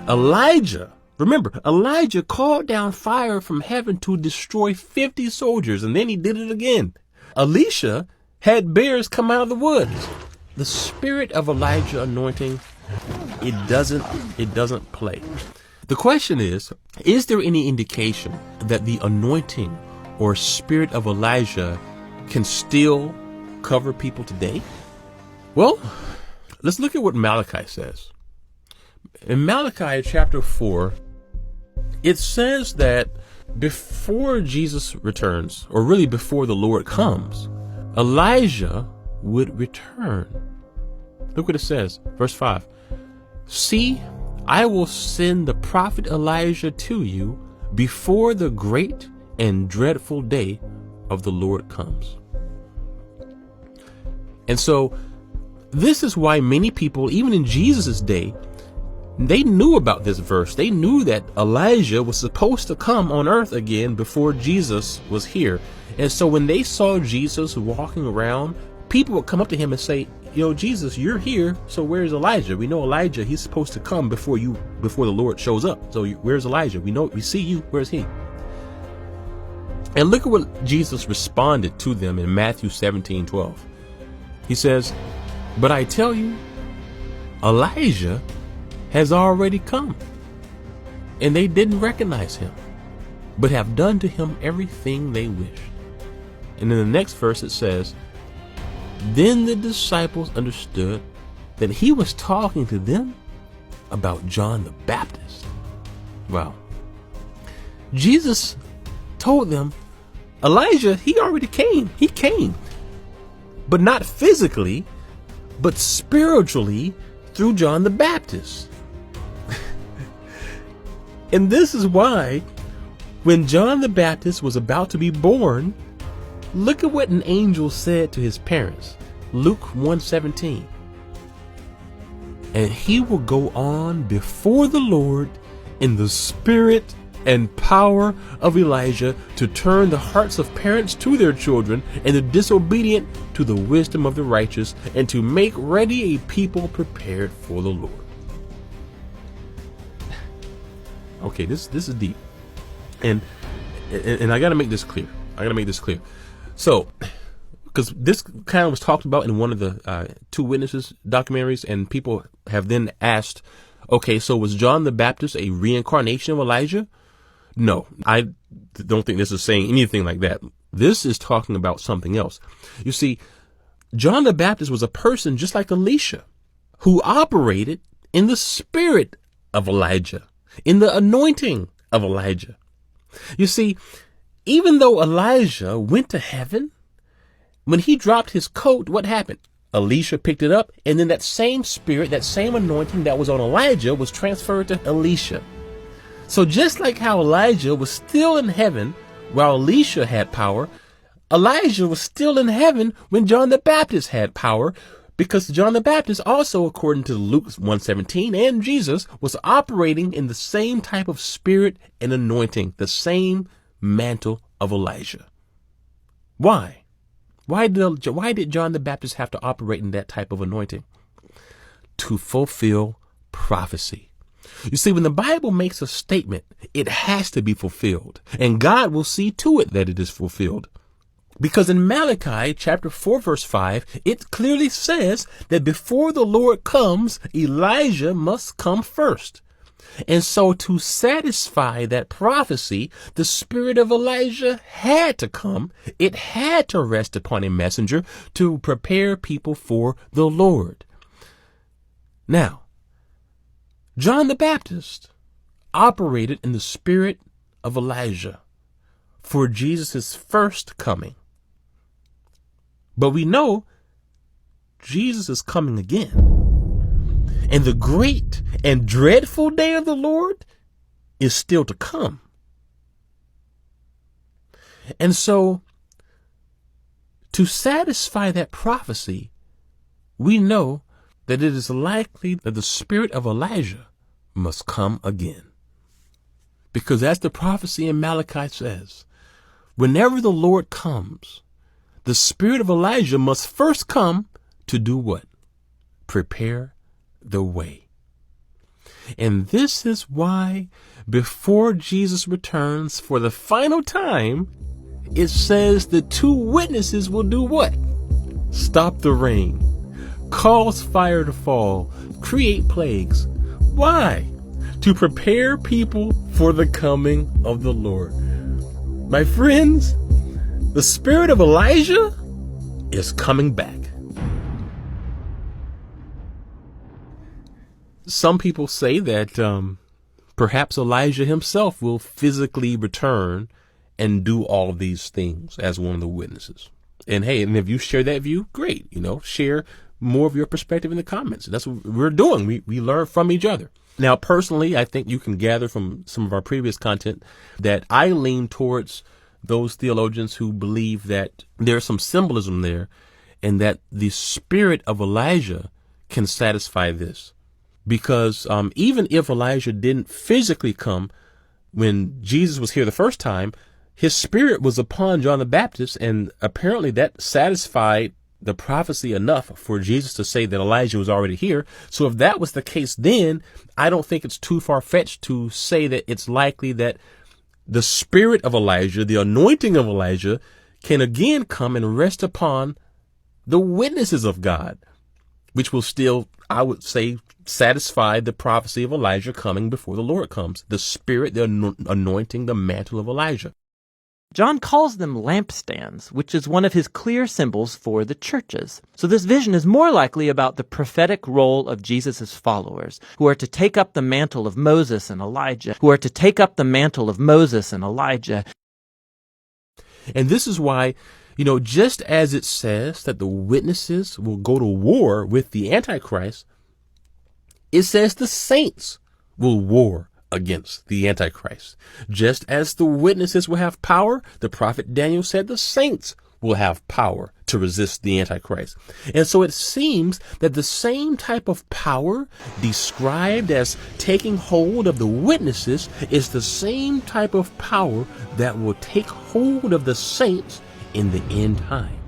Elijah, remember, Elijah called down fire from heaven to destroy 50 soldiers, and then he did it again. Elisha had bears come out of the woods. The spirit of Elijah anointing, it doesn't play. The question is there any indication that the anointing or spirit of Elijah can still cover people today? Well, let's look at what Malachi says. In Malachi chapter 4, it says that before Jesus returns, or really before the Lord comes, Elijah would return. Look what it says, verse 5. See, I will send the prophet Elijah to you before the great and dreadful day of the Lord comes. And so this is why many people, even in Jesus' day, they knew about this verse. They knew that Elijah was supposed to come on earth again before Jesus was here. And so when they saw Jesus walking around, people would come up to him and say, Jesus, you're here. So where's Elijah? We know Elijah, he's supposed to come before the Lord shows up. So where's Elijah? We see you. Where's he? And look at what Jesus responded to them in Matthew 17:12. He says, but I tell you, Elijah has already come, and they didn't recognize him, but have done to him everything they wished. And in the next verse it says, then the disciples understood that he was talking to them about John the Baptist. Wow. Jesus told them, Elijah, he already came. He came, but not physically, but spiritually through John the Baptist. And this is why when John the Baptist was about to be born, look at what an angel said to his parents. Luke 1:17. And he will go on before the Lord in the spirit and power of Elijah to turn the hearts of parents to their children and the disobedient to the wisdom of the righteous, and to make ready a people prepared for the Lord. Okay, this is deep. And I got to make this clear. So, because this kind of was talked about in one of the Two Witnesses documentaries, and people have then asked, okay, so was John the Baptist a reincarnation of Elijah? No, I don't think this is saying anything like that. This is talking about something else. You see, John the Baptist was a person just like Elisha, who operated in the spirit of Elijah, in the anointing of Elijah. You see, even though Elijah went to heaven, when he dropped his coat, what happened? Elisha picked it up, and then that same spirit, that same anointing that was on Elijah was transferred to Elisha. So just like how Elijah was still in heaven while Elisha had power, Elijah was still in heaven when John the Baptist had power, because John the Baptist also, according to Luke 1:17 and Jesus, was operating in the same type of spirit and anointing, the same mantle of Elijah. Why? Why did John the Baptist have to operate in that type of anointing? To fulfill prophecy. You see, when the Bible makes a statement, it has to be fulfilled, and God will see to it that it is fulfilled. Because in Malachi chapter 4, verse 5, it clearly says that before the Lord comes, Elijah must come first. And so to satisfy that prophecy, the spirit of Elijah had to come. It had to rest upon a messenger to prepare people for the Lord. Now, John the Baptist operated in the spirit of Elijah for Jesus' first coming. But we know Jesus is coming again. And the great and dreadful day of the Lord is still to come. And so, to satisfy that prophecy, we know that it is likely that the spirit of Elijah must come again. Because as the prophecy in Malachi says, whenever the Lord comes, the spirit of Elijah must first come to do what? Prepare the way. And this is why before Jesus returns for the final time, it says the two witnesses will do what? Stop the rain, cause fire to fall, create plagues. Why? To prepare people for the coming of the Lord. My friends, the spirit of Elijah is coming back. Some people say that perhaps Elijah himself will physically return and do all of these things as one of the witnesses. And hey, and if you share that view, great. Share more of your perspective in the comments. That's what we're doing. We learn from each other. Now, personally, I think you can gather from some of our previous content that I lean towards those theologians who believe that there's some symbolism there and that the spirit of Elijah can satisfy this. Because even if Elijah didn't physically come when Jesus was here the first time, his spirit was upon John the Baptist, and apparently that satisfied the prophecy enough for Jesus to say that Elijah was already here. So if that was the case, then I don't think it's too far-fetched to say that it's likely that the spirit of Elijah, the anointing of Elijah, can again come and rest upon the witnesses of God, which will still, I would say, satisfy the prophecy of Elijah coming before the Lord comes. The spirit, the anointing, the mantle of Elijah. John calls them lampstands, which is one of his clear symbols for the churches. So this vision is more likely about the prophetic role of Jesus' followers, who are to take up the mantle of Moses and Elijah, And this is why, just as it says that the witnesses will go to war with the Antichrist, it says the saints will war against the Antichrist. Just as the witnesses will have power, the prophet Daniel said the saints will have power to resist the Antichrist. And so it seems that the same type of power described as taking hold of the witnesses is the same type of power that will take hold of the saints in the end time.